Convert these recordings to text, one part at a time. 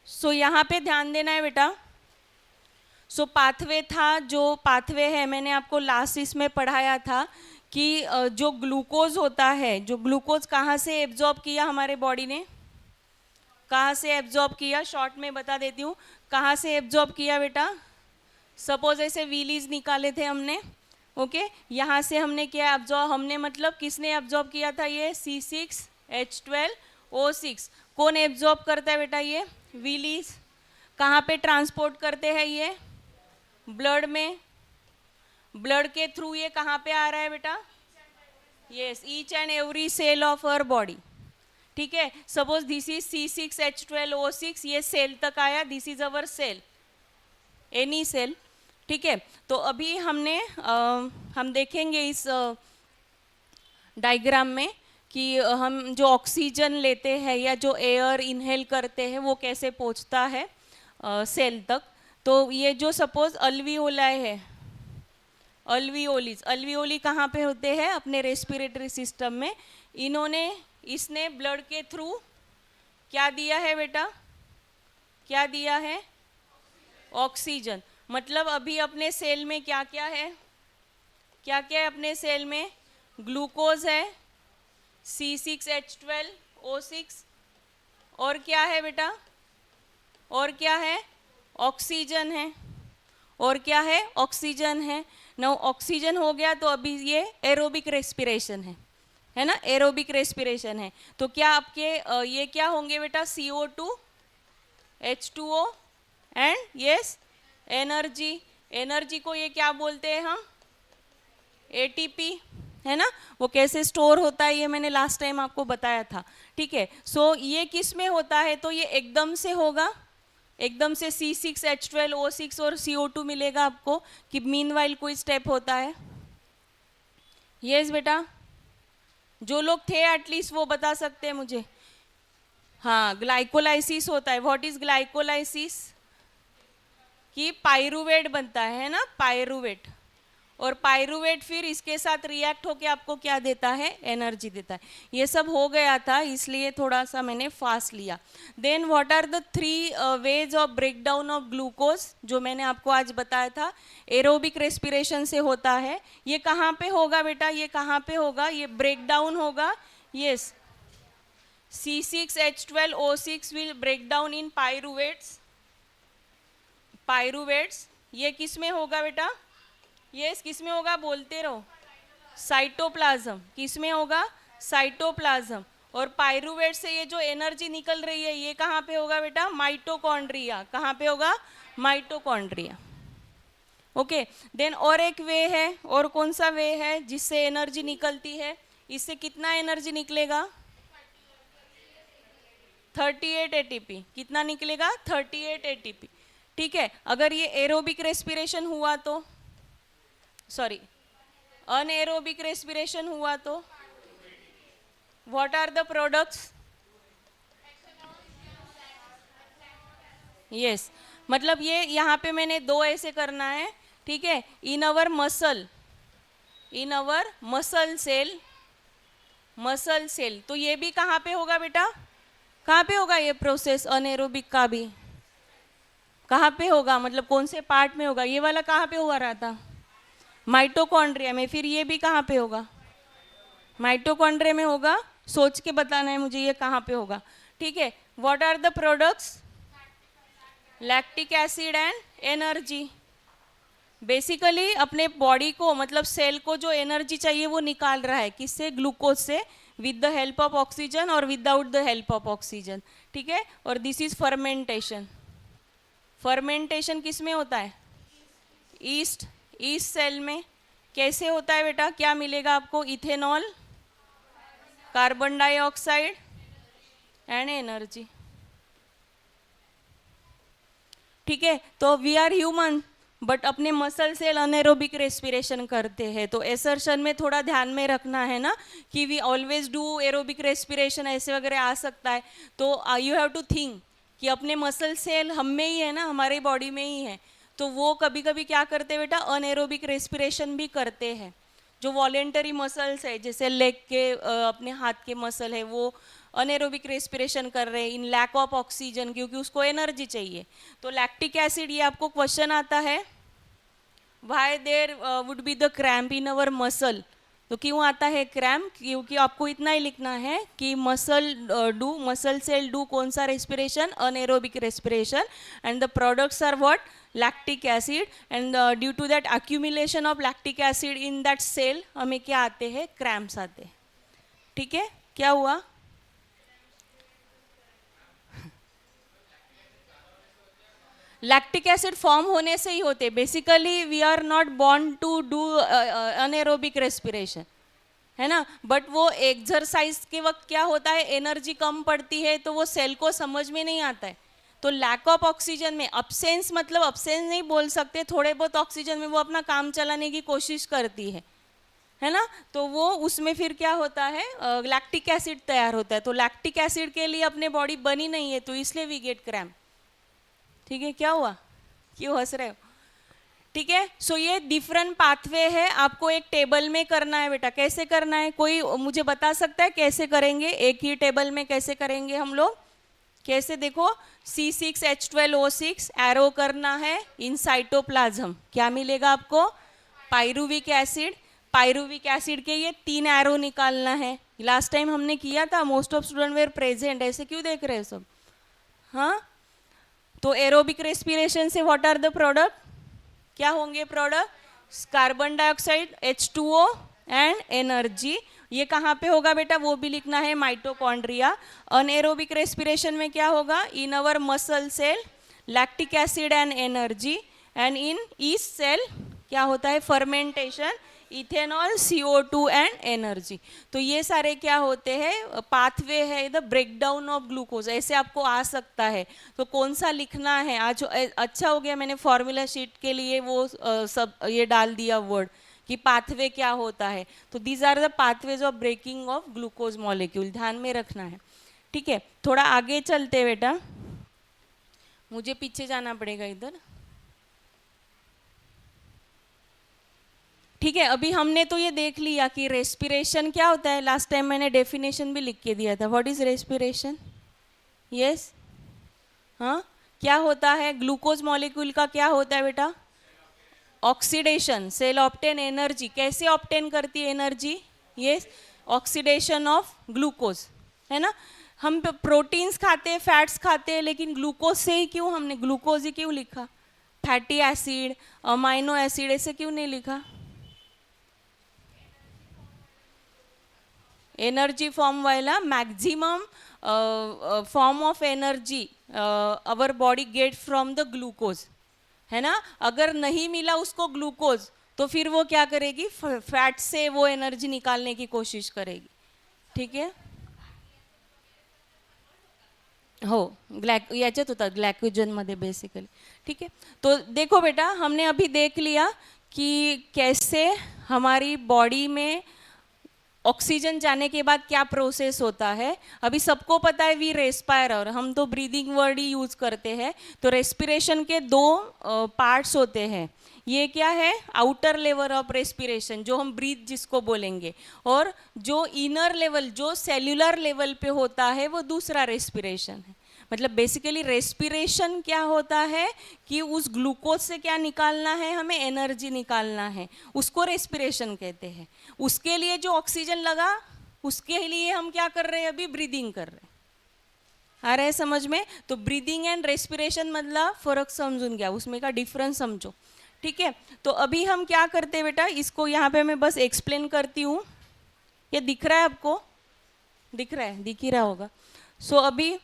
सो यहाँ पे ध्यान देना है बेटा। सो पाथवे था, जो पाथवे है मैंने आपको लास्ट इसमें पढ़ाया था कि जो ग्लूकोज होता है, जो ग्लूकोज कहाँ से एब्जॉर्ब किया हमारे बॉडी ने, कहाँ से एब्जॉर्ब किया, शॉर्ट में बता देती हूँ कहाँ से एब्जॉर्ब किया बेटा। सपोज ऐसे व्हीलीज निकाले थे हमने, ओके, यहाँ से हमने क्या एब्जॉर्ब, हमने मतलब किसने एब्जॉर्ब किया था, ये C6H12O6। कौन एब्जॉर्ब करता है बेटा, ये व्हीलीज। कहाँ पे ट्रांसपोर्ट करते हैं ये, ब्लड में, ब्लड के थ्रू ये कहाँ पे आ रहा है बेटा, yes, each and every cell of our body, ठीक है। सपोज दिस इज C6H12O6, ये सेल तक आया, this is our cell, any cell, ठीक है। तो अभी हमने हम देखेंगे इस डायग्राम में कि हम जो ऑक्सीजन लेते हैं या जो एयर इनहेल करते हैं वो कैसे पहुंचता है सेल तक। तो ये जो सपोज अल्वियोलाई है, अल्वियोलिस, अल्वियोली कहाँ पे होते हैं, अपने रेस्पिरेटरी सिस्टम में। इन्होंने, इसने ब्लड के थ्रू क्या दिया है बेटा, क्या दिया है, ऑक्सीजन। मतलब अभी अपने सेल में क्या क्या है, क्या क्या है अपने सेल में, ग्लूकोज है C6H12O6, और क्या है बेटा, और क्या है, ऑक्सीजन है, और क्या है, ऑक्सीजन है। नाउ ऑक्सीजन हो गया तो अभी ये एरोबिक रेस्पिरेशन है ना, एरोबिक रेस्पिरेशन है। तो क्या आपके ये क्या होंगे बेटा, CO2, H2O and yes energy. Energy को ये क्या बोलते हैं हम, ATP, है ना। वो कैसे स्टोर होता है ये मैंने लास्ट टाइम आपको बताया था, ठीक है। सो ये किस में होता है, तो ये एकदम से होगा, एकदम से C6H12O6 और CO2 मिलेगा आपको, कि मीनवाइल कोई स्टेप होता है। यस बेटा, जो लोग थे एटलीस्ट वो बता सकते हैं मुझे। हाँ, ग्लाइकोलाइसिस होता है। व्हाट इज ग्लाइकोलाइसिस, कि पायरुवेट बनता है ना, पायरुवेट, और पायरुवेट फिर इसके साथ रिएक्ट होके आपको क्या देता है, एनर्जी देता है। ये सब हो गया था, इसलिए थोड़ा सा मैंने फास्ट लिया। Then what are the 3 ways of break down of glucose, जो मैंने आपको आज बताया था, एरोबिक रेस्पिरेशन से होता है। ये कहाँ पे होगा बेटा, ये कहाँ पे होगा, ये ब्रेक डाउन होगा, yes, C6H12O6 will break down in pyruvates, pyruvates. ये किस में होगा बेटा, यस, किस में होगा, बोलते रहो, साइटोप्लाज्म। किस में होगा, साइटोप्लाज्म। और पायरुवेट से ये जो एनर्जी निकल रही है ये कहाँ पे होगा बेटा, माइटोकॉन्ड्रिया। कहाँ पे होगा, माइटोकॉन्ड्रिया, ओके। देन और एक वे है, और कौन सा वे है जिससे एनर्जी निकलती है, इससे कितना एनर्जी निकलेगा, 38 ATP। कितना निकलेगा, 38 ATP, ठीक है। अगर ये एरोबिक रेस्पिरेशन हुआ तो, सॉरी, अनएरोबिक रेस्पिरेशन हुआ तो what are the products, yes, मतलब ये यहाँ पे मैंने 2 ऐसे करना है, ठीक है। इन our muscle, in our muscle cell, muscle cell, तो ये भी कहाँ पे होगा बेटा, कहाँ पे होगा ये प्रोसेस, अनएरोबिक का भी कहाँ पे होगा, मतलब कौन से पार्ट में होगा, ये वाला कहाँ पे हुआ रहा था, माइटोकॉन्ड्रिया में। फिर ये भी कहाँ पे होगा, माइटोकॉन्ड्रिया में होगा। सोच के बताना है मुझे ये कहाँ पे होगा, ठीक है। What are the products, lactic acid and energy. Basically अपने बॉडी को, मतलब सेल को जो एनर्जी चाहिए वो निकाल रहा है, किससे, ग्लूकोज से, with the help of oxygen और without the help of oxygen, ठीक है। और दिस इज फर्मेंटेशन। फर्मेंटेशन किस में होता है, ईस्ट, ईस्ट सेल में। कैसे होता है बेटा, क्या मिलेगा आपको, ethanol, carbon dioxide and energy, ठीक है। तो वी आर ह्यूमन, बट अपने मसल सेल अनएरोबिक रेस्पिरेशन करते हैं। तो एसर्शन में थोड़ा ध्यान में रखना है ना, कि we always do aerobic respiration, ऐसे वगैरह आ सकता है। तो यू हैव टू थिंक कि अपने मसल सेल हम में ही है ना, हमारी बॉडी में ही है। तो वो कभी कभी क्या करते हैं बेटा, अनएरोबिक रेस्पिरेशन भी करते हैं। जो वॉलेंटरी मसल्स है, जैसे लेग के अपने हाथ के मसल है, वो अनएरोबिक रेस्पिरेशन कर रहे हैं इन लैक ऑफ ऑक्सीजन, क्योंकि उसको एनर्जी चाहिए। तो लैक्टिक एसिड, ये आपको क्वेश्चन आता है, why there would be the cramp in our muscle. तो क्यों आता है क्रैम्प? क्योंकि आपको इतना ही लिखना है कि मसल सेल डू कौन सा respiration, anaerobic respiration, and the products are what, lactic acid, and due to that accumulation of lactic acid in that cell हमें क्या आते हैं, क्रैम्प्स आते हैं। ठीक है, क्या हुआ? लैक्टिक एसिड फॉर्म होने से ही होते, basically we are not born to do anaerobic respiration, है ना, बट वो एक्सरसाइज के वक्त क्या होता है, एनर्जी कम पड़ती है तो वो सेल को समझ में नहीं आता है। तो लैक ऑफ ऑक्सीजन में अब्सेंस, मतलब अब्सेंस नहीं बोल सकते, थोड़े बहुत ऑक्सीजन में वो अपना काम चलाने की कोशिश करती है ना, तो वो उसमें फिर क्या होता है, लैक्टिक एसिड तैयार होता है। तो लैक्टिक एसिड के लिए अपने बॉडी बनी नहीं है, तो इसलिए वी गेट क्रैम्प। ठीक है, क्या हुआ, क्यों हंस रहे हो? ठीक है, सो ये डिफरेंट पाथवे है, आपको एक टेबल में करना है बेटा। कैसे करना है, कोई मुझे बता सकता है कैसे करेंगे? एक ही टेबल में कैसे करेंगे हम लोग? कैसे, देखो, C6H12O6 एरो करना है इन साइटोप्लाज्म, क्या मिलेगा आपको, पाइरुविक एसिड। पाइरुविक एसिड के ये 3 एरो निकालना है। लास्ट टाइम हमने किया था, most of student were present, ऐसे क्यों देख रहे हैं सब? हाँ, तो एरोबिक रेस्पिरेशन से व्हाट आर द प्रोडक्ट, क्या होंगे product, carbon dioxide, H2O and energy. ये कहाँ पे होगा बेटा, वो भी लिखना है, माइटोकॉन्ड्रिया। अनएरोबिक रेस्पिरेशन में क्या होगा, in our muscle cell, lactic acid and energy, and in yeast cell क्या होता है, fermentation, ethanol, CO2 and energy. तो ये सारे क्या होते हैं, पाथवे है द ब्रेकडाउन ऑफ ग्लूकोज, ऐसे आपको आ सकता है। तो कौन सा लिखना है आज, अच्छा हो गया मैंने फॉर्मूला शीट के लिए वो सब ये डाल दिया वर्ड कि पाथवे क्या होता है। तो these are the pathways of breaking of glucose molecule, ध्यान में रखना है। ठीक है, थोड़ा आगे चलते बेटा, मुझे पीछे जाना पड़ेगा इधर। ठीक है, अभी हमने तो ये देख लिया कि रेस्पिरेशन क्या होता है। लास्ट टाइम मैंने डेफिनेशन भी लिख के दिया था, व्हाट इज रेस्पिरेशन। यस, हाँ, क्या होता है, ग्लूकोज मॉलिक्यूल का क्या होता है बेटा, ऑक्सीडेशन, सेल ऑब्टेन एनर्जी। कैसे ऑब्टेन करती है energy, yes, oxidation of glucose, है ना। हम प्रोटीन्स खाते हैं, फैट्स खाते हैं, लेकिन ग्लूकोज से ही क्यों, हमने ग्लूकोज ही क्यों लिखा, फैटी एसिड, अमाइनो एसिड ऐसे क्यों नहीं लिखा? एनर्जी फॉर्म वाला maximum form of energy our body get from the glucose, है ना। अगर नहीं मिला उसको ग्लूकोज, तो फिर वो क्या करेगी, फैट से वो एनर्जी निकालने की कोशिश करेगी। ठीक है, हो, याच्यात होता ग्लायकोजन मध्ये बेसिकली। ठीक है, तो देखो बेटा, हमने अभी देख लिया कि कैसे हमारी बॉडी में ऑक्सीजन जाने के बाद क्या प्रोसेस होता है। अभी सबको पता है वी रेस्पायर, और हम तो ब्रीदिंग वर्ड ही यूज करते हैं। तो रेस्पिरेशन के 2 पार्ट्स होते हैं। ये क्या है, आउटर लेवल ऑफ रेस्पिरेशन, जो हम ब्रीथ जिसको बोलेंगे, और जो इनर लेवल, जो सेल्यूलर लेवल पे होता है, वो दूसरा रेस्पिरेशन है। मतलब बेसिकली रेस्पिरेशन क्या होता है कि उस ग्लूकोज से क्या निकालना है, हमें एनर्जी निकालना है, उसको रेस्पिरेशन कहते हैं। उसके लिए जो ऑक्सीजन लगा, उसके लिए हम क्या कर रहे हैं, अभी ब्रीदिंग कर रहे हैं। आ रहा है समझ में? तो ब्रीदिंग एंड रेस्पिरेशन मतलब फर्क समझून घ्या, उसमें का डिफरेंस समझो। ठीक है, तो अभी हम क्या करते हैं बेटा, इसको यहाँ पे मैं बस एक्सप्लेन करती हूँ। ये दिख रहा है आपको, दिख रहा है, दिख ही रहा होगा। सो अभी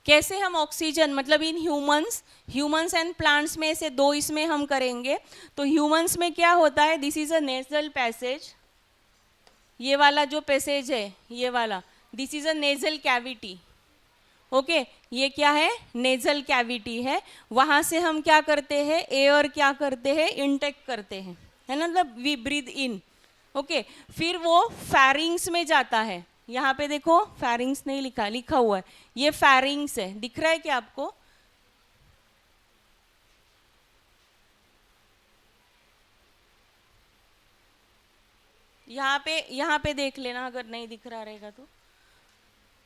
कैसे हम ऑक्सीजन, मतलब इन ह्यूमंस एंड प्लांट्स में से 2 इसमें हम करेंगे। तो ह्यूमंस में क्या होता है, this is a nasal passage, ये वाला जो पैसेज है, ये वाला, this is a nasal cavity. Okay, ये क्या है, नेजल कैविटी है। वहां से हम क्या करते हैं, एयर क्या करते हैं, इनटेक करते हैं, है ना, मतलब वी ब्रीथ इन। ओके, फिर वो फैरिंग्स में जाता है। यहाँ पे देखो, फैरिंग्स नहीं लिखा, लिखा हुआ है, ये फैरिंग्स है, दिख रहा है क्या आपको? यहाँ पे देख लेना अगर नहीं दिख रहा रहेगा तो।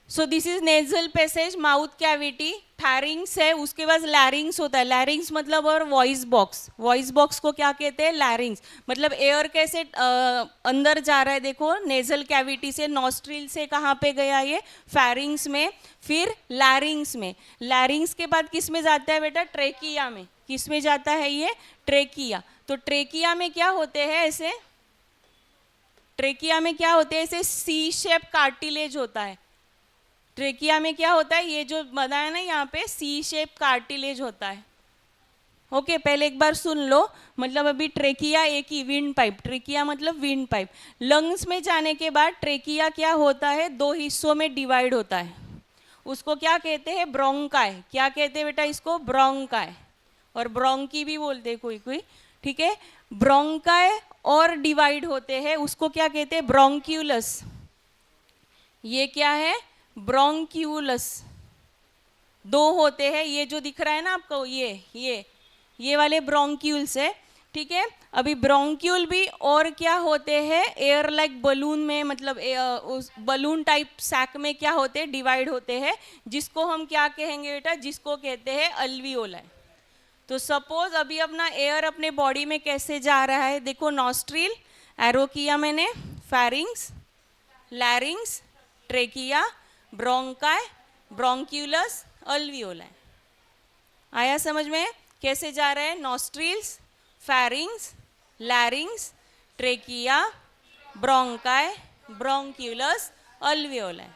So this is nasal passage, mouth cavity, फैरिंग्स है, उसके बाद लैरिंग्स होता है। लैरिंग्स मतलब और वॉइस बॉक्स, वॉइस बॉक्स को क्या कहते हैं? लैरिंग्स। मतलब एयर कैसे अंदर जा रहा है, देखो नेजल कैविटी से, नॉस्ट्रिल से कहाँ पे गया ये? फैरिंग्स में, फिर लैरिंग्स में। लैरिंग्स के बाद किस में जाता है बेटा? ट्रेकिया में। किस में जाता है ये? ट्रेकिया। तो ट्रेकिया में क्या होते हैं? ऐसे ट्रेकिया में क्या होते हैं? ऐसे सी शेप कार्टिलेज होता है। ट्रेकिया में क्या होता है? ये जो बनाया ना यहाँ पे, सी शेप कार्टिलेज होता है। ओके, पहले एक बार सुन लो। मतलब अभी ट्रेकिया एक ही, विंड पाइप, ट्रेकिया मतलब विंड पाइप। लंग्स में जाने के बाद ट्रेकिया क्या होता है? दो हिस्सों में डिवाइड होता है। उसको क्या कहते हैं? ब्रोंकाई। क्या कहते हैं बेटा इसको? ब्रोंकाई। और ब्रोंकी भी बोलते हैं कोई कोई, ठीक है। ब्रोंकाई और डिवाइड होते हैं, उसको क्या कहते हैं? ब्रोंक्यूलस। ये क्या है? ब्रोंक्यूलस। दो होते हैं, ये जो दिख रहा है ना आपको, ये वाले ब्रोंक्यूल्स है, ठीक है। अभी ब्रोंक्यूल भी और क्या होते हैं? एयर लाइक बलून में, मतलब उस बलून टाइप सैक में क्या होते हैं? डिवाइड होते हैं, जिसको हम क्या कहेंगे बेटा? जिसको कहते हैं अल्वियोलाई। तो सपोज अभी अपना एयर अपने बॉडी में कैसे जा रहा है, देखो नॉस्ट्रिल, एरो किया मैंने, pharynx, larynx, trachea, bronchi, bronchioles, alveoli. आया समझ में कैसे जा रहा है? Nostrils, pharynx, larynx, trachea, bronchi, bronchioles, alveoli.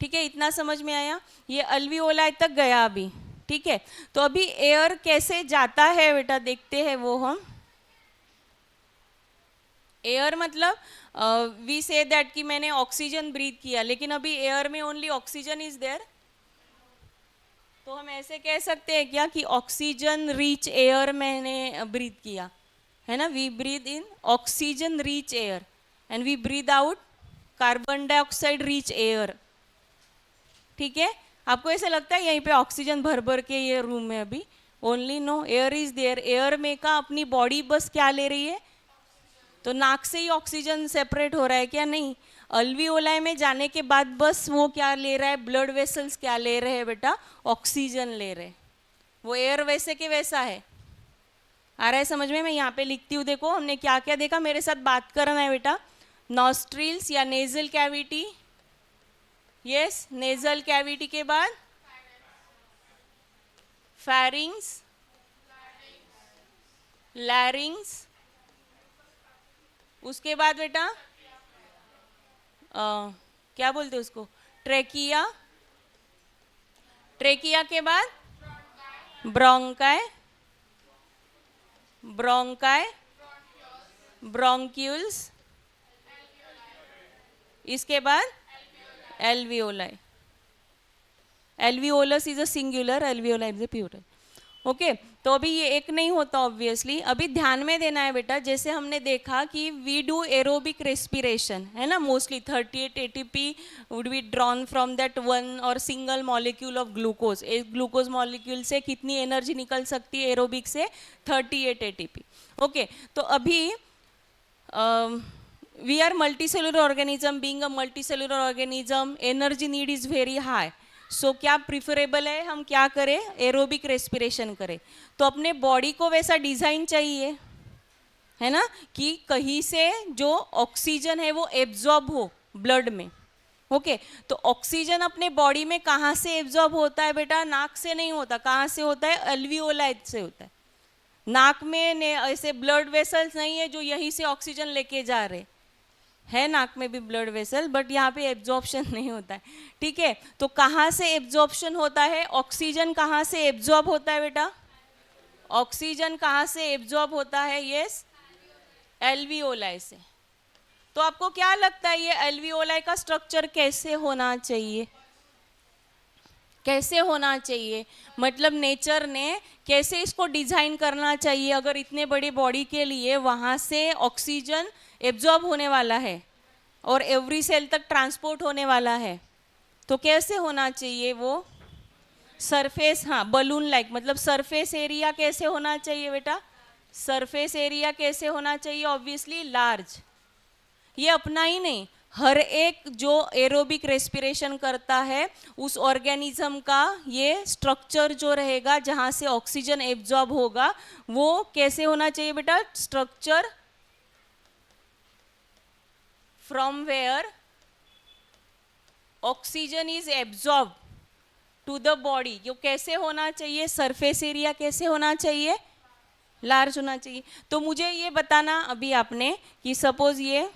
ठीक है, इतना समझ में आया? ये अल्वियोलाई तक गया अभी, ठीक है। तो अभी एयर कैसे जाता है बेटा, देखते हैं वो हम। एयर मतलब वी से दैट कि मैंने ऑक्सीजन ब्रीथ किया, लेकिन अभी एयर में ओनली ऑक्सीजन इज देयर। तो हम ऐसे कह सकते हैं क्या कि ऑक्सीजन रिच एयर मैंने ब्रीथ किया, है ना? We breathe in oxygen rich air and we breathe out carbon dioxide rich air, ठीक है। आपको ऐसा लगता है यहीं पे ऑक्सीजन भर भर के ये रूम में अभी? Only no, air is there. Air में का अपनी बॉडी बस क्या ले रही है? तो नाक से ही ऑक्सीजन सेपरेट हो रहा है क्या? नहीं। अल्वियोलाई में जाने के बाद बस वो क्या ले रहा है? ब्लड वेसल्स क्या ले रहे हैं बेटा? ऑक्सीजन ले रहे। वो एयर वैसे के वैसा है। आ रहा है समझ में? मैं यहाँ पे लिखती हूँ, देखो हमने क्या क्या देखा, मेरे साथ बात करना है बेटा। नॉस्ट्रिल्स या nasal cavity, yes, nasal cavity के बाद फैरिंग्स, लैरिंग्स, उसके बाद बेटा क्या बोलते हैं उसको? ट्रेकिया, ट्रेकिया के बाद ब्रोंकाई, ब्रोंकाई, ब्रोंक्यूल्स, इसके बाद alveoli. Alveolus is a singular, alveoli is a plural. Okay, तो अभी ये एक नहीं होता ऑब्वियसली। अभी ध्यान में देना है बेटा, जैसे हमने देखा कि वी डू एरोबिक रेस्पिरेशन, है ना, mostly 38 ATP would be drawn from that one और सिंगल मॉलिक्यूल ऑफ ग्लूकोज। एक ग्लूकोज मॉलिक्यूल से कितनी एनर्जी निकल सकती है एरोबिक से? 38 ATP। ओके, तो अभी we are multicellular organism, being a multicellular organism energy need is very high. So क्या प्रिफरेबल है? हम क्या करें? एरोबिक रेस्पिरेशन करें। तो अपने बॉडी को वैसा डिजाइन चाहिए, है ना, कि कहीं से जो ऑक्सीजन है वो एब्जॉर्ब हो ब्लड में। ओके, तो ऑक्सीजन अपने बॉडी में कहाँ से एब्जॉर्ब होता है बेटा? नाक से नहीं होता। कहाँ से होता है? अल्वियोलाई से होता है। नाक में ऐसे ब्लड वेसल्स नहीं है जो यहीं से ऑक्सीजन लेके जा रहे है। नाक में भी ब्लड वेसल, बट यहाँ पे एब्जॉर्प्शन नहीं होता है, ठीक है। तो कहाँ से एब्जॉर्प्शन होता है? ऑक्सीजन कहाँ से एब्जॉर्ब होता है बेटा? ऑक्सीजन कहाँ से एब्जॉर्ब होता है? यस, एल्वियोलाई से। तो आपको क्या लगता है ये एल्वियोलाई का स्ट्रक्चर कैसे होना चाहिए? कैसे होना चाहिए? मतलब नेचर ने कैसे इसको डिजाइन करना चाहिए? अगर इतने बड़ी बॉडी के लिए वहाँ से ऑक्सीजन एब्जॉर्ब होने वाला है और एवरी सेल तक ट्रांसपोर्ट होने वाला है, तो कैसे होना चाहिए वो? सरफेस, हाँ, बलून लाइक। मतलब सरफेस एरिया कैसे होना चाहिए बेटा? सरफेस एरिया कैसे होना चाहिए? ऑब्वियसली लार्ज, ये अपना ही नहीं, हर एक जो एरोबिक रेस्पिरेशन करता है उस ऑर्गेनिज्म का ये स्ट्रक्चर जो रहेगा जहाँ से ऑक्सीजन एब्जॉर्ब होगा वो कैसे होना चाहिए बेटा? Structure from where oxygen is absorb to the body, ये कैसे होना चाहिए? सरफेस एरिया कैसे होना चाहिए? लार्ज होना चाहिए। तो मुझे ये बताना अभी आपने कि सपोज ये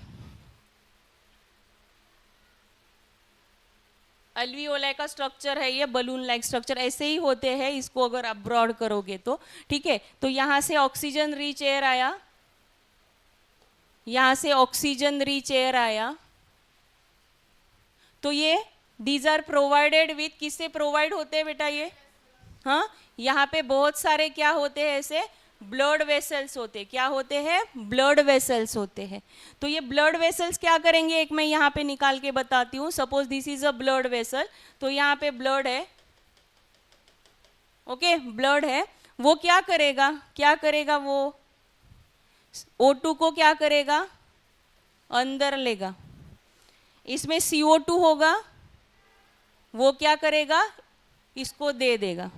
अल्वियोलाई का स्ट्रक्चर है, ये बलून लाइक स्ट्रक्चर ऐसे ही होते हैं, इसको अगर आप ब्रॉड करोगे तो ठीक है। तो यहाँ से ऑक्सीजन रिच एयर आया, यहाँ से ऑक्सीजन रिच एयर आया, तो ये दीज आर प्रोवाइडेड विथ, किससे प्रोवाइड होते हैं बेटा ये? हाँ, यहाँ पे बहुत सारे क्या होते हैं ऐसे ब्लड वेसल्स होते हैं। क्या होते हैं? ब्लड वेसल्स होते हैं। तो ये ब्लड वेसल्स क्या करेंगे, एक मैं यहाँ पे निकाल के बताती हूँ। Suppose this is a blood vessel, तो यहाँ पे ब्लड है, ओके ब्लड है, वो क्या करेगा? क्या करेगा वो? O2 को क्या करेगा? अंदर लेगा। इसमें CO2 होगा, वो क्या करेगा? इसको दे देगा।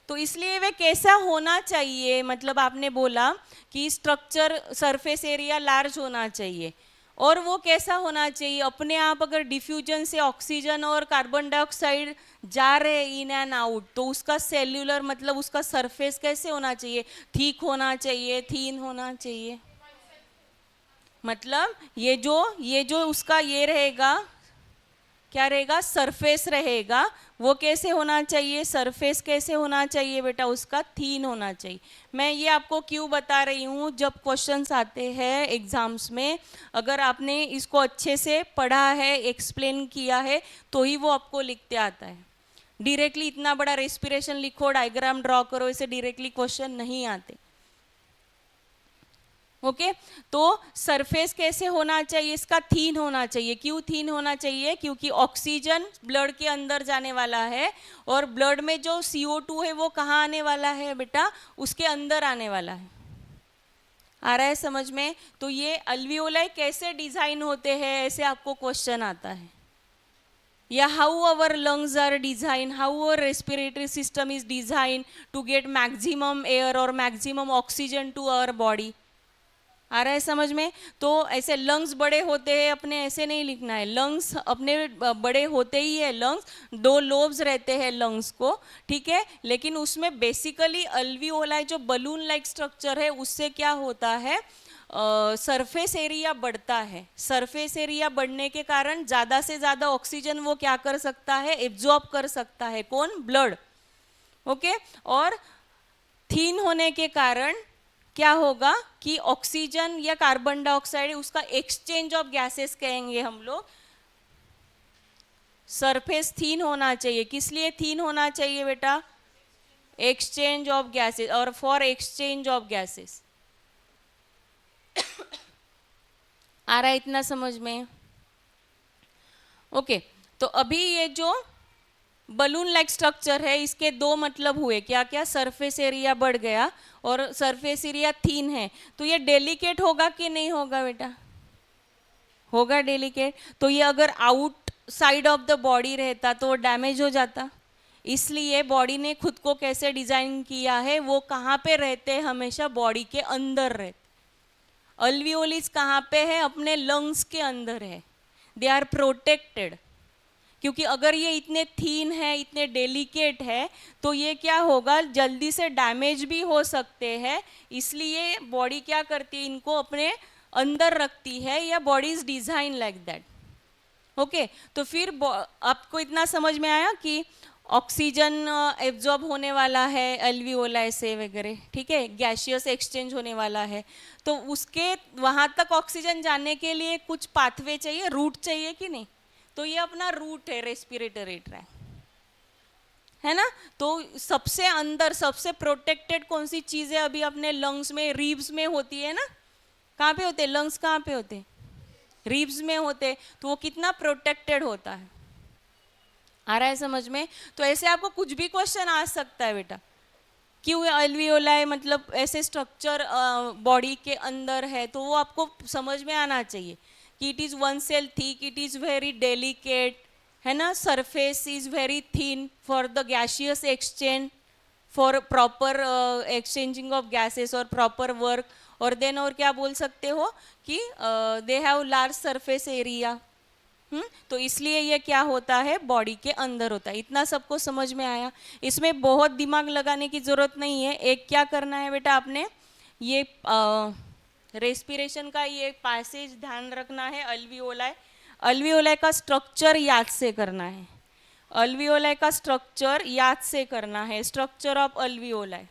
तो इसलिए वे कैसा होना चाहिए, मतलब आपने बोला कि स्ट्रक्चर सरफेस एरिया लार्ज होना चाहिए, और वो कैसा होना चाहिए? अपने आप अगर डिफ्यूजन से ऑक्सीजन और कार्बन डाइऑक्साइड जा रहे इन एंड आउट, तो उसका सेल्यूलर मतलब उसका सरफेस कैसे होना चाहिए? थिक होना चाहिए, थीन होना चाहिए। मतलब ये जो उसका ये रहेगा, क्या रहेगा? सरफेस रहेगा, वो कैसे होना चाहिए? सरफेस कैसे होना चाहिए बेटा? उसका थीन होना चाहिए। मैं ये आपको क्यों बता रही हूँ, जब क्वेश्चंस आते हैं एग्जाम्स में, अगर आपने इसको अच्छे से पढ़ा है, एक्सप्लेन किया है, तो ही वो आपको लिखते आता है। डायरेक्टली इतना बड़ा रेस्पिरेशन लिखो, डायग्राम ड्रॉ करो, इसे डायरेक्टली क्वेश्चन नहीं आते। ओके तो सरफेस कैसे होना चाहिए? इसका थीन होना चाहिए। क्यों थीन होना चाहिए? क्योंकि ऑक्सीजन ब्लड के अंदर जाने वाला है, और ब्लड में जो CO2 है वो कहाँ आने वाला है बेटा? उसके अंदर आने वाला है। आ रहा है समझ में? तो ये अल्वियोलाई कैसे डिजाइन होते हैं, ऐसे आपको क्वेश्चन आता है, या how our lungs are design, how our respiratory system is design to get maximum air और maximum oxygen to our body. आ रहा है समझ में? तो ऐसे लंग्स बड़े होते हैं अपने, ऐसे नहीं लिखना है। लंग्स अपने बड़े होते ही है, लंग्स 2 लोब्स रहते हैं लंग्स को, ठीक है, लेकिन उसमें बेसिकली अल्वियोलाई जो बलून लाइक स्ट्रक्चर है उससे क्या होता है? सरफेस एरिया बढ़ता है। सरफेस एरिया बढ़ने के कारण ज़्यादा से ज़्यादा ऑक्सीजन वो क्या कर सकता है? एब्जॉर्ब कर सकता है। कौन? ब्लड। ओके और थीन होने के कारण क्या होगा कि ऑक्सीजन या कार्बन डाइऑक्साइड, उसका एक्सचेंज ऑफ गैसेस कहेंगे हम लोग। सरफेस थीन होना चाहिए। किस लिए थीन होना चाहिए बेटा? एक्सचेंज ऑफ गैसेस, और फॉर एक्सचेंज ऑफ गैसेस। आ रहा है इतना समझ में? ओके तो अभी ये जो बलून लाइक स्ट्रक्चर है, इसके 2 मतलब हुए। क्या क्या? सरफेस एरिया बढ़ गया और सरफेस एरिया थीन है। तो ये डेलिकेट होगा कि नहीं होगा बेटा? होगा डेलिकेट। तो ये अगर out side of the body रहता तो डैमेज हो जाता। इसलिए बॉडी ने खुद को कैसे डिजाइन किया है, वो कहाँ पे रहते हैं? हमेशा बॉडी के अंदर रहते। अल्वियोलिस कहाँ पे है? अपने लंग्स के अंदर है। दे आर प्रोटेक्टेड, क्योंकि अगर ये इतने थीन है, इतने डेलिकेट है, तो ये क्या होगा? जल्दी से डैमेज भी हो सकते हैं। इसलिए बॉडी क्या करती है? इनको अपने अंदर रखती है, या body is design like that. Okay तो फिर आपको इतना समझ में आया कि ऑक्सीजन एब्जॉर्ब होने वाला है अल्वियोलाई से वगैरह, ठीक है, गैसियस एक्सचेंज होने वाला है, तो उसके वहाँ तक ऑक्सीजन जाने के लिए कुछ पाथवे चाहिए, रूट चाहिए कि नहीं? तो ये अपना रूट है रेस्पिरेटरी ट्रैक, है ना। तो सबसे अंदर सबसे प्रोटेक्टेड कौन सी चीज़ है? अभी अपने लंग्स में, रिब्स में होती है ना। कहाँ पे होते? लंग्स कहाँ पे होते? रिब्स में होते। तो वो कितना प्रोटेक्टेड होता है। आ रहा है समझ में? तो ऐसे आपको कुछ भी क्वेश्चन आ सकता है बेटा। क्यों अल्वियोलाई मतलब ऐसे स्ट्रक्चर बॉडी के अंदर है, तो वो आपको समझ में आना चाहिए कि it is one cell thick, it is very delicate, है ना, surface is very thin for the gaseous exchange, for proper exchanging of gases और प्रॉपर वर्क। और देन और क्या बोल सकते हो कि they have large surface area. तो इसलिए ये क्या होता है, बॉडी के अंदर होता है। इतना सबको समझ में आया? इसमें बहुत दिमाग लगाने की ज़रूरत नहीं है। एक क्या करना है बेटा, आपने ये रेस्पिरेशन का ये पैसेज ध्यान रखना है, अल्वियोलाई। अल्वियोलाई का स्ट्रक्चर याद से करना है, अल्वियोलाई का स्ट्रक्चर याद से करना है, स्ट्रक्चर ऑफ अल्वियोलाई।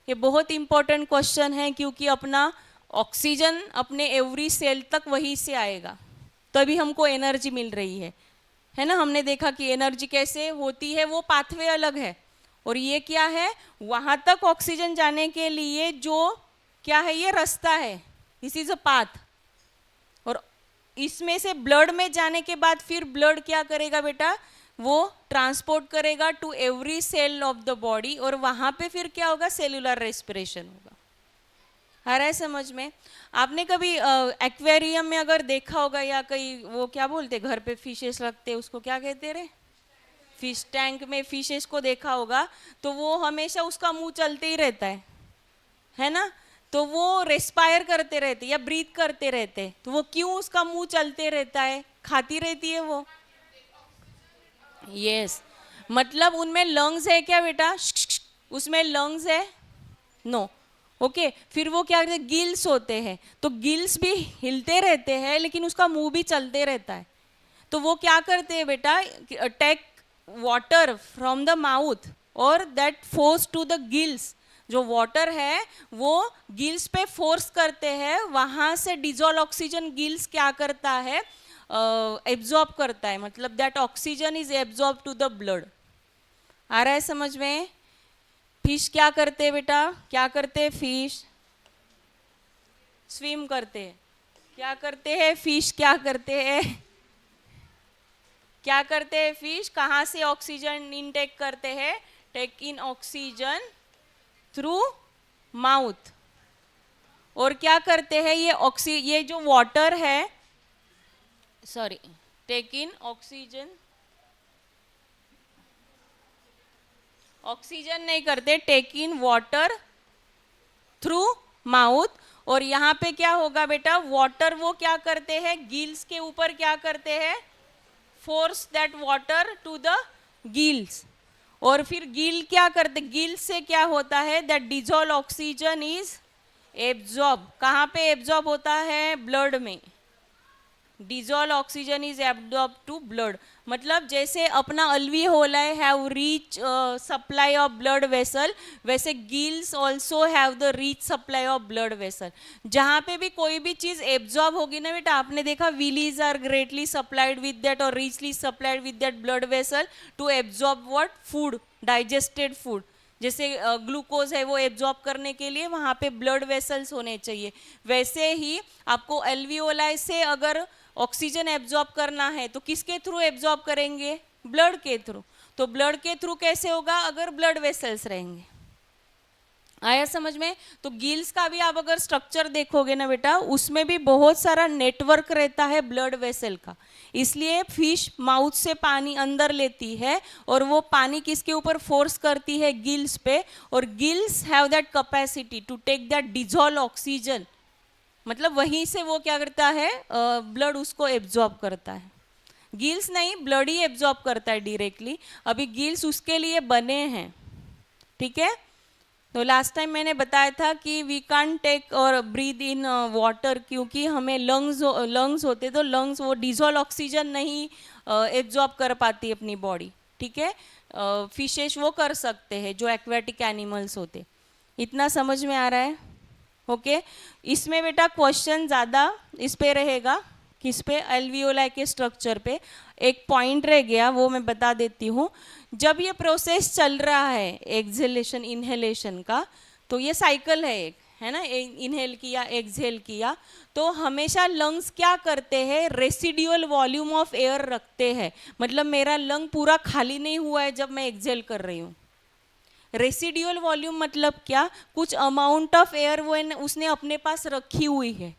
ये बहुत इंपॉर्टेंट क्वेश्चन है, क्योंकि अपना ऑक्सीजन अपने एवरी सेल तक वहीं से आएगा, तभी हमको एनर्जी मिल रही है ना। हमने देखा कि एनर्जी कैसे होती है, वो पाथवे अलग है, और ये क्या है, वहाँ तक ऑक्सीजन जाने के लिए जो क्या है, ये रास्ता है, दिस इज अ पाथ। और इसमें से ब्लड में जाने के बाद फिर ब्लड क्या करेगा बेटा, वो ट्रांसपोर्ट करेगा to every cell of the body, और वहाँ पे फिर क्या होगा, सेलुलर रेस्पिरेशन होगा। आ रहा है समझ में? आपने कभी एक्वेरियम में अगर देखा होगा, या कहीं वो क्या बोलते घर पे फिशेस रखते, उसको क्या कहते रहे, फिश टैंक में फिशेस को देखा होगा, तो वो हमेशा उसका मुंह चलते ही रहता है ना। तो वो रेस्पायर करते रहते या ब्रीथ करते रहते, तो वो क्यों उसका मुंह चलते रहता है, खाती रहती है वो। यस, मतलब उनमें लंग्स है क्या बेटा, उसमें लंग्स है, नो। ओके, फिर वो क्या करते हैं, गिल्स होते हैं, तो गिल्स भी हिलते रहते हैं, लेकिन उसका मुंह भी चलते रहता है। तो वो क्या करते हैं बेटा, take water from the mouth और that force to the gills. जो वाटर है वो गिल्स पे फोर्स करते हैं, वहाँ से डिजोल्व ऑक्सीजन गिल्स क्या करता है, एब्जॉर्ब करता है, मतलब that oxygen is absorb to the blood. आ रहा है समझ में? फिश क्या करते हैं बेटा, क्या करते हैं फिश, स्विम करते हैं। क्या करते हैं फिश, क्या करते हैं, क्या करते हैं फिश, कहाँ से ऑक्सीजन इनटेक करते हैं, take in oxygen through mouth. और क्या करते हैं, ये जो वाटर है, sorry, take in oxygen, oxygen नहीं करते, take in water through mouth. और यहाँ पे क्या होगा बेटा, वाटर वो क्या करते हैं, गिल्स के ऊपर क्या करते हैं, force that water to the gills. और फिर गिल क्या करते, गिल से क्या होता है, that dissolve oxygen is absorb. कहाँ पे एब्जॉर्ब होता है, ब्लड में। Dissolve oxygen is absorb to blood, मतलब जैसे अपना alveoli have rich supply of blood vessel, वैसे gills also have the rich supply of blood vessel. जहाँ पे भी कोई भी चीज एब्जॉर्ब होगी ना बेटा, आपने देखा villi are greatly supplied with that और richly supplied with that blood vessel to absorb what, food, digested food. जैसे ग्लूकोज है वो एब्जॉर्ब करने के लिए वहाँ पे ब्लड वेसल्स होने चाहिए, वैसे ही आपको एल्वियोलाई से अगर ऑक्सीजन एब्जॉर्ब करना है तो किसके थ्रू एब्जॉर्ब करेंगे, ब्लड के थ्रू। तो ब्लड के थ्रू कैसे होगा, अगर ब्लड वेसल्स रहेंगे। आया समझ में? तो गिल्स का भी आप अगर स्ट्रक्चर देखोगे ना बेटा, उसमें भी बहुत सारा नेटवर्क रहता है ब्लड वेसल का। इसलिए फिश माउथ से पानी अंदर लेती है और वो पानी किसके ऊपर फोर्स करती है, गिल्स पे, और gills have that capacity to take that dissolve oxygen, मतलब वहीं से वो क्या करता है, ब्लड उसको एब्जॉर्ब करता है। गिल्स नहीं, ब्लड ही एब्जॉर्ब करता है डायरेक्टली। अभी गिल्स उसके लिए बने हैं, ठीक है। तो लास्ट टाइम मैंने बताया था कि वी कांट टेक और ब्रीद इन वाटर, क्योंकि हमें लंग्स होते, तो लंग्स वो डिजोल्व ऑक्सीजन नहीं एब्जॉर्ब कर पाती अपनी बॉडी, ठीक है। फिशेस वो कर सकते हैं, जो एक्वेटिक एनिमल्स होते। इतना समझ में आ रहा है? ओके इसमें बेटा क्वेश्चन ज़्यादा इस पे रहेगा, किस पे, एल्वियोलाई के स्ट्रक्चर पे। एक पॉइंट रह गया, वो मैं बता देती हूँ। जब ये प्रोसेस चल रहा है एक्सहेलेशन इनहेलेशन का, तो ये साइकिल है एक, है ना, इनहेल किया एक्सहेल किया, तो हमेशा लंग्स क्या करते हैं, रेसिडुअल वॉल्यूम ऑफ एयर रखते हैं। मतलब मेरा लंग पूरा खाली नहीं हुआ है जब मैं एक्सहेल कर रही हूँ। रेसिडुअल वॉल्यूम मतलब क्या, कुछ अमाउंट ऑफ एयर वो उसने अपने पास रखी हुई है,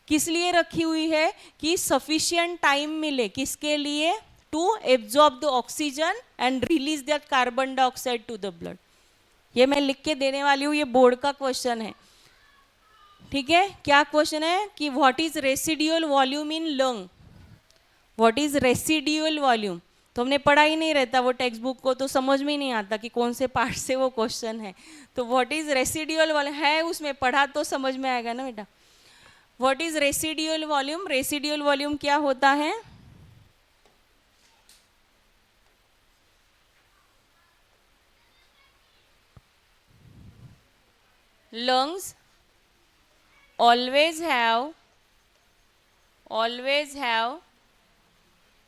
किस लिए रखी हुई है? कि सफिशिएंट टाइम मिले, किसके लिए? To absorb the oxygen and release that carbon dioxide to the blood. ये मैं लिख के देने वाली हूँ, ये बोर्ड का क्वेश्चन है, ठीक है। क्या क्वेश्चन है कि what is residual volume in lung? What is residual volume? तो हमने पढ़ा ही नहीं रहता वो टेक्स्ट बुक को, तो समझ में ही नहीं आता कि कौन से पार्ट से वो क्वेश्चन है। तो व्हाट इज रेसिड्यूअल वॉल्यूम है, उसमें पढ़ा तो समझ में आएगा ना बेटा। What is residual volume? Residual volume क्या होता है? lungs always have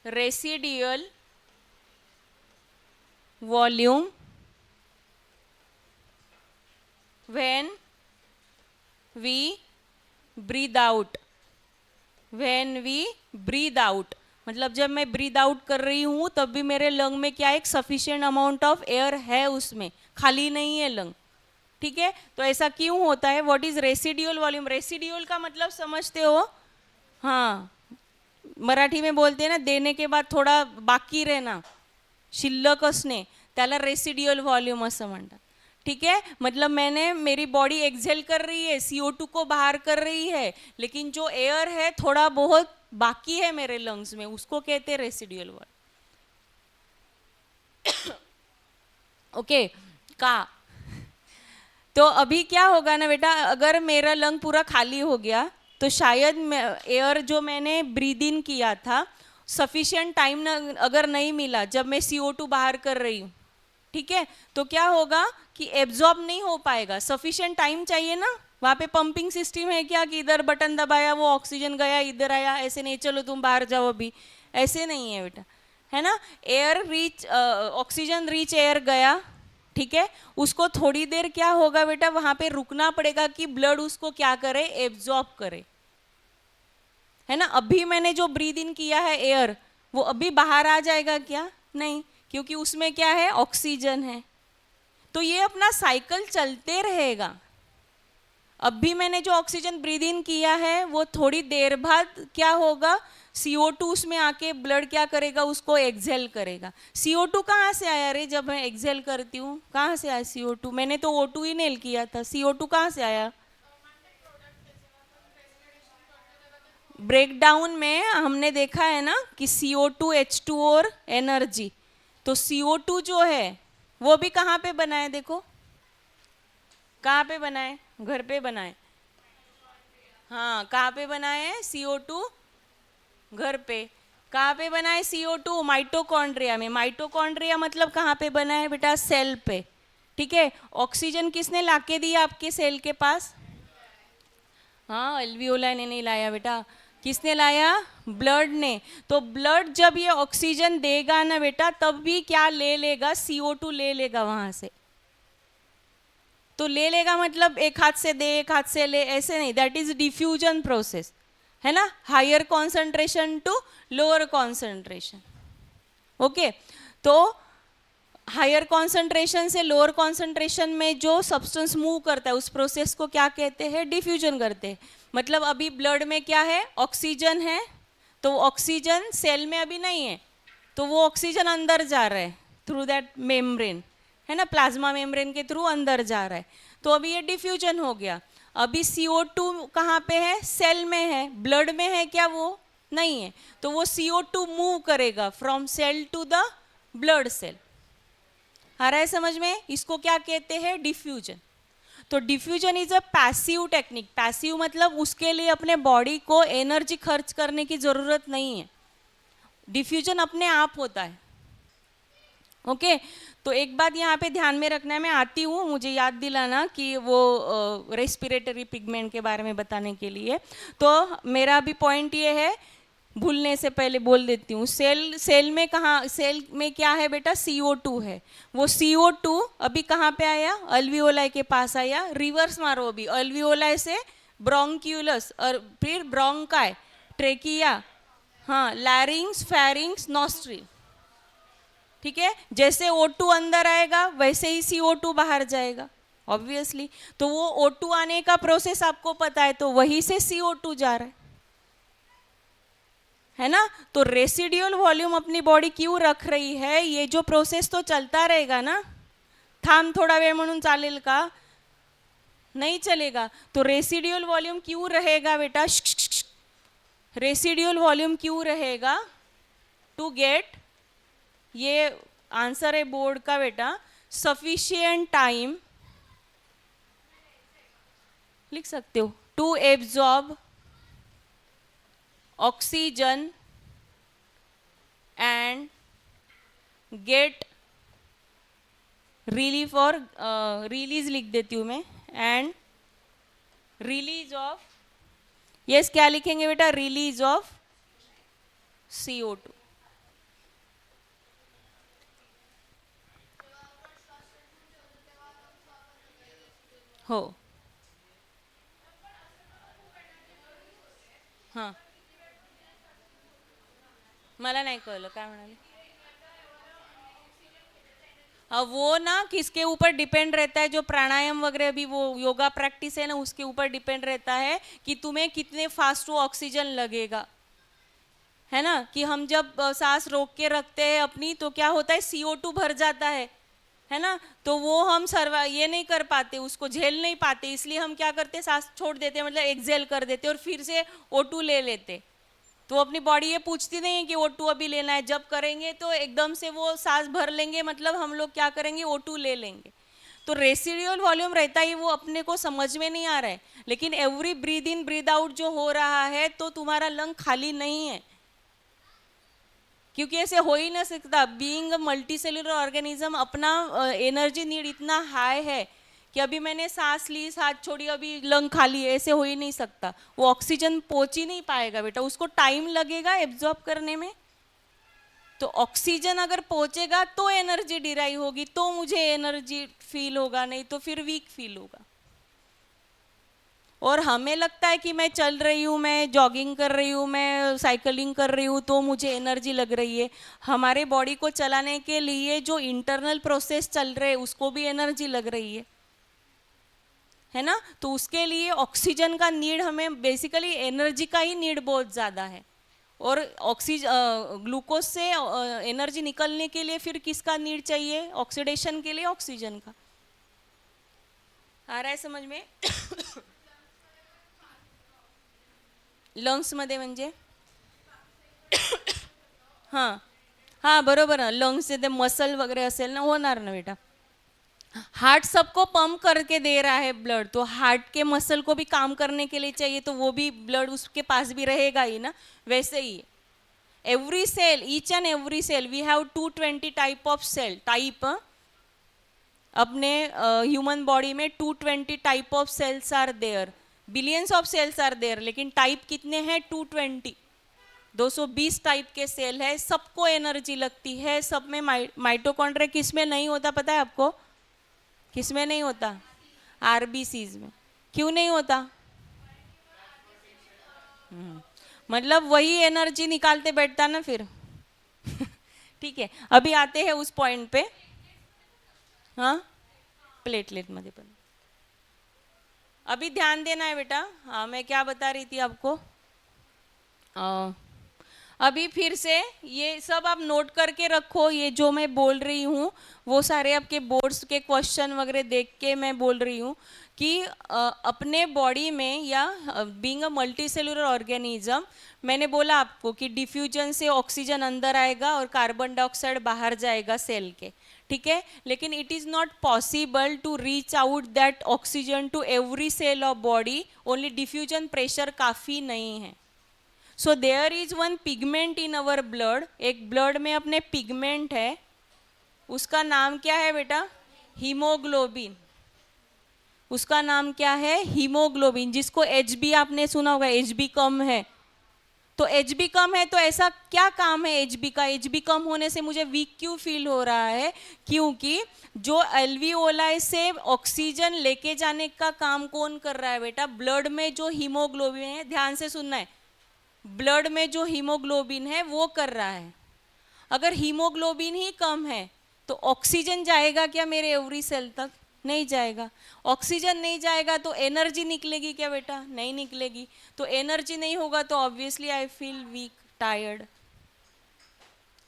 residual volume when we breathe out, मतलब जब मैं ब्रीद आउट कर रही हूँ तब भी मेरे लंग में क्या, एक सफिशिएंट अमाउंट ऑफ एयर है, उसमें खाली नहीं है लंग, ठीक है। तो ऐसा क्यों होता है? What is residual volume? Residual का मतलब समझते हो? हाँ, मराठी में बोलते हैं ना, देने के बाद थोडा बाकी रहना, शिल्लक असणे, त्याला रेसिड्यूअल वॉल्यूम असं म्हणतात, ठीक है। मतलब मैंने, मेरी बॉडी एक्सहेल कर रही है, CO2 को बाहर कर रही है, लेकिन जो एयर है थोड़ा बहुत बाकी है मेरे लंग्स में, उसको कहते हैं रेसिड्यूअल वॉल्यूम। ओके का? तो अभी क्या होगा ना बेटा, अगर मेरा लंग पूरा खाली हो गया तो शायद एयर जो मैंने ब्रीद इन किया था, सफिशिएंट टाइम अगर नहीं मिला जब मैं CO2 बाहर कर रही हूँ, ठीक है, तो क्या होगा कि एब्जॉर्ब नहीं हो पाएगा। सफिशिएंट टाइम चाहिए ना, वहाँ पे पंपिंग सिस्टम है क्या कि इधर बटन दबाया वो ऑक्सीजन गया इधर आया, ऐसे नहीं चलो तुम बाहर जाओ अभी, ऐसे नहीं है बेटा, है ना। Air reach, oxygen reach air गया, ठीक है, उसको थोड़ी देर क्या होगा बेटा, वहां पे रुकना पड़ेगा कि ब्लड उसको क्या करे, एब्जॉर्ब करे, है ना। अभी मैंने जो ब्रीद इन किया है एयर, वो अभी बाहर आ जाएगा क्या? नहीं, क्योंकि उसमें क्या है, ऑक्सीजन है। तो ये अपना साइकिल चलते रहेगा। अभी मैंने जो ऑक्सीजन ब्रीद इन किया है वो थोड़ी देर बाद क्या होगा, CO2 उसमें आके ब्लड क्या करेगा, उसको एक्सहेल करेगा। CO2 कहाँ से आया रे? जब मैं एक्सहेल करती हूँ कहाँ से आया CO2? मैंने तो O2 ही नेल किया था, CO2 कहाँ से आया? ब्रेकडाउन में हमने देखा है ना कि CO2 H2 और एनर्जी, तो CO2 जो है वो भी कहाँ पे बनाए? देखो कहाँ पे बनाए, घर पे बनाए, हाँ कहाँ पे बनाए हैं? CO2 घर पे। कहाँ पे बना है CO2? माइटोकॉन्ड्रिया में। माइटोकॉन्ड्रिया मतलब कहाँ पे बना है बेटा? सेल पे, ठीक है। ऑक्सीजन किसने लाके दी आपके सेल के पास? हाँ, अल्वियोलाई ने नहीं लाया बेटा, किसने लाया? ब्लड ने। तो ब्लड जब ये ऑक्सीजन देगा ना बेटा, तब भी क्या ले लेगा? CO2 ले लेगा वहां से। तो ले लेगा मतलब एक हाथ से दे एक हाथ से ले, ऐसे नहीं, दैट इज डिफ्यूजन प्रोसेस, है ना। Higher concentration to lower concentration, okay. तो हायर कॉन्सेंट्रेशन से लोअर कॉन्सेंट्रेशन में जो सब्सटेंस मूव करता है उस प्रोसेस को क्या कहते हैं? डिफ्यूजन करते हैं। मतलब अभी ब्लड में क्या है? ऑक्सीजन है, तो ऑक्सीजन सेल में अभी नहीं है, तो वो ऑक्सीजन अंदर जा रहा है थ्रू दैट मेम्ब्रेन, है ना, प्लाज्मा मेम्ब्रेन के थ्रू अंदर जा रहा है, तो अभी ये डिफ्यूजन हो गया। अभी CO2 कहाँ पे है? सेल में है। ब्लड में है क्या? वो नहीं है, तो वो CO2 मूव करेगा from cell to the blood cell. आ रहा है समझ में? इसको क्या कहते हैं? डिफ्यूजन। तो diffusion is a passive technique. Passive मतलब उसके लिए अपने बॉडी को एनर्जी खर्च करने की जरूरत नहीं है, डिफ्यूजन अपने आप होता है, ओके। तो एक बात यहाँ पे ध्यान में रखना है, मैं आती हूँ, मुझे याद दिलाना कि वो रेस्पिरेटरी पिगमेंट के बारे में बताने के लिए। तो मेरा अभी पॉइंट ये है, भूलने से पहले बोल देती हूँ, सेल में कहाँ, सेल में क्या है बेटा? CO2 है। वो CO2 अभी कहाँ पे आया? अल्वियोलाई के पास आया। रिवर्स मारो, अभी अल्वियोलाई से ब्रोंक्यूलस और फिर ब्रोंकाई, ट्रेकिया, हाँ, लैरिंग्स, फेरिंग्स, नॉस्ट्रिल, ठीक है। जैसे O2 अंदर आएगा वैसे ही CO2 बाहर जाएगा, ऑब्वियसली। तो वो O2 आने का प्रोसेस आपको पता है, तो वहीं से CO2 जा रहा है, है ना। तो रेसिड्यूल वॉल्यूम अपनी बॉडी क्यों रख रही है, ये जो प्रोसेस तो चलता रहेगा ना, थांब थोड़ा वेळ म्हणून चालेल का, नहीं चलेगा। तो रेसिड्यूल वॉल्यूम क्यों रहेगा बेटा, रेसिड्यूल वॉल्यूम क्यों रहेगा, टू गेट, ये आंसर है बोर्ड का बेटा, सफिशिएंट टाइम, लिख सकते हो, to absorb oxygen and get relief, और रिलीज लिख देती हूँ मैं, एंड रिलीज ऑफ, यस क्या लिखेंगे बेटा, रिलीज ऑफ CO2। हो, हां, मला नाही कळलं काय म्हणाले। वो ना किसके ऊपर डिपेंड रहता है, जो प्राणायाम वगैरह भी वो योगा प्रैक्टिस है ना, उसके ऊपर डिपेंड रहता है कि तुम्हें कितने फास्ट वो ऑक्सीजन लगेगा, है ना। कि हम जब सांस रोक के रखते हैं अपनी, तो क्या होता है, CO2 भर जाता है ना। तो वो हम ये नहीं कर पाते, उसको झेल नहीं पाते, इसलिए हम क्या करते, सांस छोड़ देते, मतलब एक्सेल कर देते और फिर से O2 ले लेते। तो अपनी बॉडी ये पूछती नहीं है कि O2 अभी लेना है, जब करेंगे तो एकदम से वो सांस भर लेंगे, मतलब हम लोग क्या करेंगे, O2 ले लेंगे। तो रेसिड्यूल वॉल्यूम रहता है, वो अपने को समझ में नहीं आ रहा है, लेकिन every breathe in breathe out जो हो रहा है, तो तुम्हारा लंग खाली नहीं है, क्योंकि ऐसे हो ही नहीं सकता। Being a multi cellular organism, अपना एनर्जी नीड इतना हाई है कि अभी मैंने सांस ली, सांस छोड़ी, अभी लंग खाली है, ऐसे हो ही नहीं सकता। वो ऑक्सीजन पहुंच ही नहीं पाएगा बेटा, उसको टाइम लगेगा एब्जॉर्ब करने में। तो ऑक्सीजन अगर पहुंचेगा तो एनर्जी डिराइव होगी, तो मुझे एनर्जी फील होगा, नहीं तो फिर वीक फील होगा। और हमें लगता है कि मैं चल रही हूँ, मैं जॉगिंग कर रही हूँ, मैं साइकिलिंग कर रही हूँ, तो मुझे एनर्जी लग रही है। हमारे बॉडी को चलाने के लिए जो इंटरनल प्रोसेस चल रहे हैं, उसको भी एनर्जी लग रही है ना। तो उसके लिए ऑक्सीजन का नीड, हमें बेसिकली एनर्जी का ही नीड बहुत ज़्यादा है। और ग्लूकोज से एनर्जी निकलने के लिए फिर किसका नीड चाहिए, ऑक्सीडेशन के लिए ऑक्सीजन का। आ रहा है समझ में? लंग्स मध्ये म्हणजे हां हां बरोबर ना, लंग्स ते मसल वगैरह असेल ना, होणार ना बेटा। हार्ट सबको पंप करके दे रहा है ब्लड, तो हार्ट के मसल को भी काम करने के लिए चाहिए, तो वो भी ब्लड उसके पास भी रहेगा ही ना। वैसे ही every cell, each and every cell, we have 220 type of cell, type अपने ह्यूमन बॉडी में 220 type of cells are there, billions of cells are there, लेकिन टाइप कितने हैं, 220, 220 टाइप के सेल है। सबको एनर्जी लगती है, सब में माइटोकॉन्ड्रिया किस में नहीं होता पता है आपको, किस में नहीं होता, आरबीसीज में। क्यों नहीं होता, मतलब वही एनर्जी निकालते बैठता ना फिर। ठीक है, अभी आते हैं उस पॉइंट पे। हाँ, प्लेटलेट मध्ये पण अभी ध्यान देना है बेटा। हाँ, मैं क्या बता रही थी आपको, अभी फिर से ये सब आप नोट करके रखो, ये जो मैं बोल रही हूँ वो सारे आपके बोर्ड्स के क्वेश्चन वगैरह देख के मैं बोल रही हूँ कि अपने बॉडी में, या being a multi cellular organism, मैंने बोला आपको कि डिफ्यूजन से ऑक्सीजन अंदर आएगा और कार्बन डाइऑक्साइड बाहर जाएगा सेल के, ठीक है। लेकिन it is not possible to reach out that oxygen to every cell of body, only diffusion pressure काफ़ी नहीं है। So there is one pigment in our blood, एक ब्लड में अपने पिगमेंट है, उसका नाम क्या है बेटा, हीमोग्लोबिन। उसका नाम क्या है, हीमोग्लोबिन, जिसको HB आपने सुना होगा, HB कम है। तो HB कम है तो ऐसा क्या काम है HB का, HB कम होने से मुझे वीक क्यों फील हो रहा है, क्योंकि जो एल्वियोलाई से ऑक्सीजन लेके जाने का काम कौन कर रहा है बेटा, ब्लड में जो हीमोग्लोबिन है, ध्यान से सुनना है, ब्लड में जो हीमोग्लोबिन है वो कर रहा है। अगर हीमोग्लोबिन ही कम है तो ऑक्सीजन जाएगा क्या मेरे एवरी सेल तक, नहीं जाएगा। ऑक्सीजन नहीं जाएगा तो एनर्जी निकलेगी क्या बेटा, नहीं निकलेगी। तो एनर्जी नहीं होगा तो obviously I feel weak, tired.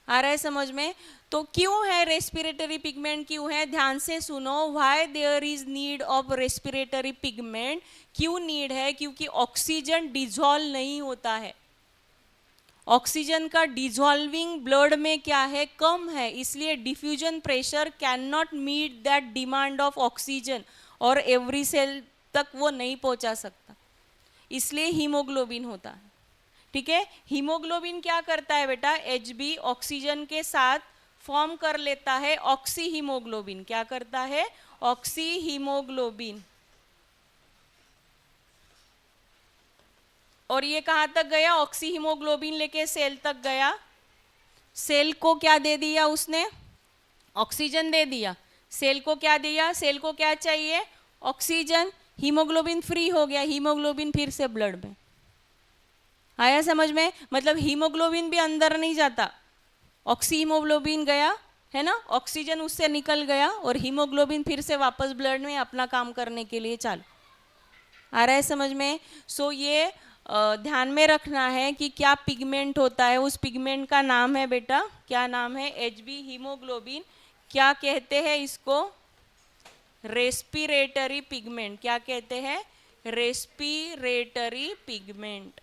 आ रहा है समझ में? तो क्यों है रेस्पिरेटरी पिगमेंट, क्यों है, ध्यान से सुनो। Why there is need of respiratory pigment, क्यों नीड है? क्योंकि ऑक्सीजन डिजॉल्व नहीं होता है। ऑक्सीजन का डिजॉल्विंग ब्लड में क्या है, कम है, इसलिए diffusion pressure can not meet that demand of oxygen, और एवरी सेल तक वो नहीं पहुंचा सकता, इसलिए हीमोग्लोबिन होता है। ठीक है, हीमोग्लोबिन क्या करता है बेटा, Hb ऑक्सीजन के साथ फॉर्म कर लेता है ऑक्सी हीमोग्लोबिन। क्या करता है, ऑक्सी हीमोग्लोबिन। और ये कहां तक गया, ऑक्सी हीमोग्लोबिन लेके सेल तक गया। सेल को क्या दे दिया उसने, ऑक्सीजन दे दिया। सेल को क्या दिया, सेल को क्या चाहिए, ऑक्सीजन। हीमोग्लोबिन फ्री हो गया, हीमोग्लोबिन फिर से ब्लड में आया समझ में? मतलब हीमोग्लोबिन भी अंदर नहीं जाता, ऑक्सी हीमोग्लोबिन गया है ना, ऑक्सीजन उससे निकल गया और हीमोग्लोबिन फिर से वापस ब्लड में अपना काम करने के लिए चालू। आ रहा है समझ में? सो ये ध्यान में रखना है कि क्या पिगमेंट होता है, उस पिगमेंट का नाम है बेटा, क्या नाम है, Hb हीमोग्लोबिन। क्या कहते हैं इसको, रेस्पिरेटरी पिगमेंट। क्या कहते हैं, रेस्पिरेटरी पिगमेंट।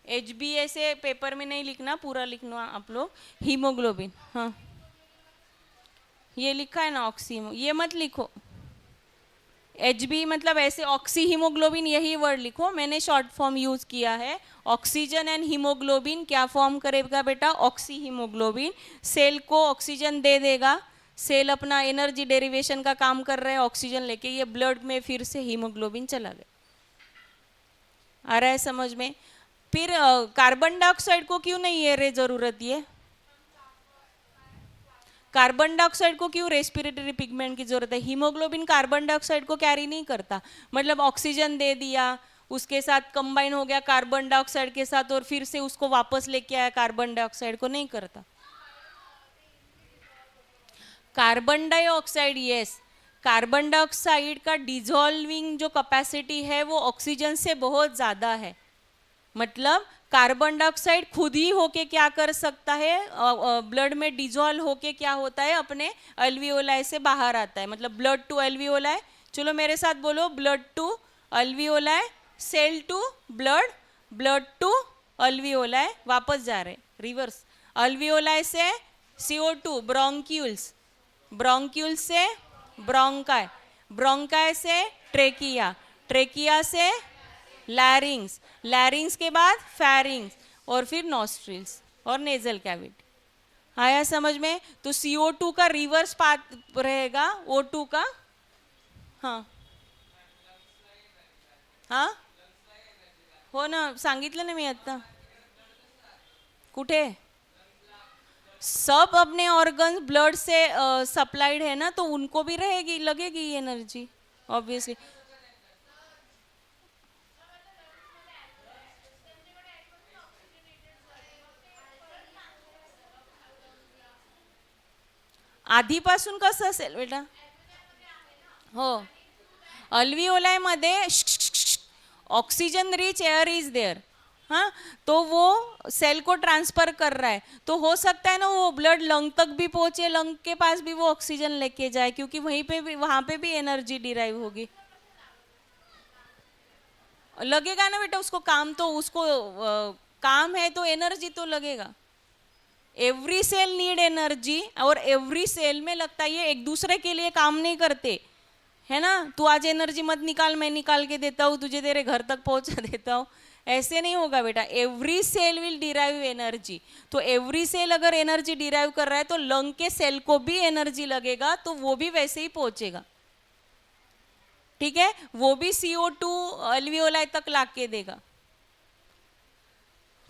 Hb ऐसे पेपर में नहीं लिखना, पूरा लिखना आप लोग, हीमोग्लोबिन। हाँ ये लिखा है ना ऑक्सी, ये मत लिखो। Hb मतलब ऐसे ऑक्सी हीमोग्लोबिन, यही वर्ड लिखो, मैंने शॉर्ट फॉर्म यूज किया है। ऑक्सीजन एंड हीमोग्लोबिन क्या फॉर्म करेगा बेटा, ऑक्सी हीमोग्लोबिन। सेल को ऑक्सीजन दे देगा, सेल अपना एनर्जी डेरिवेशन का काम कर रहे हैं ऑक्सीजन लेके, ये ब्लड में फिर से हीमोग्लोबिन चला गया। आ रहा है समझ में? फिर कार्बन डाइऑक्साइड को क्यों नहीं है रे जरूरत, ये कार्बन डाइऑक्साइड को क्यों रेस्पिरेटरी पिगमेंट की जरूरत है? हीमोग्लोबिन कार्बन डाइऑक्साइड को कैरी नहीं करता, मतलब ऑक्सीजन दे दिया, उसके साथ कंबाइन हो गया कार्बन डाइऑक्साइड के साथ और फिर से उसको वापस लेके आया, कार्बन डाइऑक्साइड को नहीं करता। Carbon dioxide, yes, carbon dioxide का डिजॉल्विंग जो कैपेसिटी है वो ऑक्सीजन से बहुत ज़्यादा है। मतलब कार्बन डाइऑक्साइड खुद ही होके क्या कर सकता है, ब्लड में डिजॉल्व होके क्या होता है, अपने अल्वियोलाई से बाहर आता है। मतलब ब्लड टू अल्वियोलाई, चलो मेरे साथ बोलो, blood to alveoli, cell to blood, blood to alveoli, वापस जा रहे रिवर्स। अल्वियोलाई से CO2 ब्रोंक्यूल्स, ब्रोंक्यूल से ब्रोंकाई, ब्रोंकाई से ट्रेकिया, ट्रेकिया से लैरिंग्स, लैरिंग्स के बाद फेरिंग्स और फिर नॉस्ट्रिल्स और नेजल कैविटी। आया समझ में? तो CO2 का रिवर्स पाथ रहेगा O2 का। हाँ हाँ हो ना, सांगितलं ना मी आता। कुठे? सब अपने ऑर्गन्स ब्लड से सप्लाइड है ना, तो उनको भी रहेगी, लगेगी एनर्जी ऑब्वियसली। आधीपासून कसं असेल बेटा? हो, अल्विओलाई मध्ये oxygen rich air is there, हाँ, तो वो सेल को ट्रांसफर कर रहा है, तो हो सकता है ना वो ब्लड लंग तक भी पहुंचे, लंग के पास भी वो ऑक्सीजन लेके जाए, क्योंकि वहीं पे भी, वहां पे भी एनर्जी डिराइव होगी। लगेगा ना बेटा उसको काम, तो उसको काम है तो एनर्जी तो लगेगा। एवरी सेल नीड एनर्जी, और एवरी सेल में लगता है ये एक दूसरे के लिए काम नहीं करते है ना, तू आज एनर्जी मत निकाल, मैं निकाल के देता हूँ तुझे, तेरे घर तक पहुंचा देता हूँ, ऐसे नहीं होगा बेटा। Every cell will derive energy, तो एवरी सेल अगर एनर्जी डिराइव कर रहा है तो लंग के सेल को भी एनर्जी लगेगा, तो वो भी वैसे ही पहुंचेगा। ठीक है, वो भी CO2 अल्वियोलाई तक ला के देगा।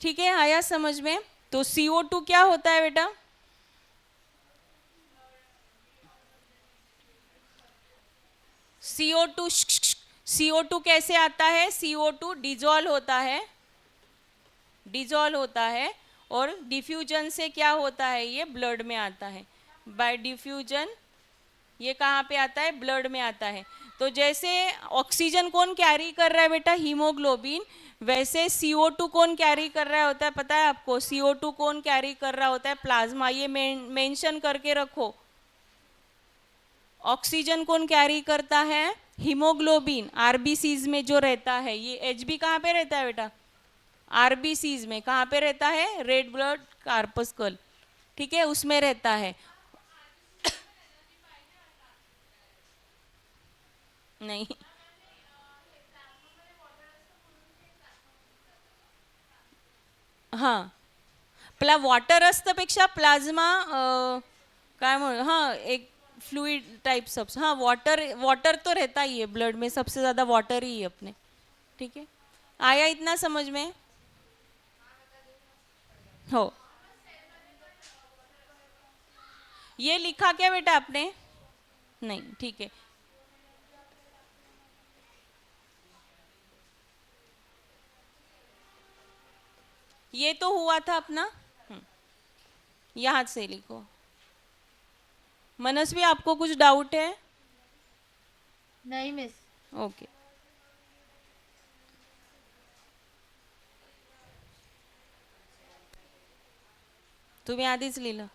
ठीक है, आया समझ में? तो CO2 क्या होता है बेटा? CO2 कैसे आता है? CO2 डिजॉल्व होता है, डिजॉल्व होता है, और डिफ्यूजन से क्या होता है, ये ब्लड में आता है, बाय डिफ्यूजन ये कहाँ पे आता है? ब्लड में आता है। तो जैसे ऑक्सीजन कौन कैरी कर रहा है बेटा? हीमोग्लोबिन। वैसे CO2 कौन कैरी कर रहा होता है? पता है आपको? CO2 कौन कैरी कर रहा होता है? प्लाज्मा। ये मेंशन करके रखो। ऑक्सीजन कौन कैरी करता है? हीमोग्लोबिन। आरबीसीज में जो रहता है, ये Hb कहाँ पे रहता है बेटा? आरबीसीज में। कहाँ पे रहता है? रेड ब्लड कार्पस्कल, ठीक है, उसमें रहता है। नहीं, हां, वॉटर असतं प्लाझ्मा काय म्हणू, हाँ एक फ्लूइड टाइप सब, हाँ वाटर, वाटर तो रहता ही है ब्लड में, सबसे ज़्यादा वाटर ही है अपने, ठीक है। आया इतना समझ में? हो। ये लिखा क्या बेटा आपने? नहीं, ठीक है। ये तो हुआ था अपना। यहाँ से लिखो। मनस्वी, आपको कुछ डाउट है? नहीं मिस। ओके। तुम्ही आधीच लिहिलं.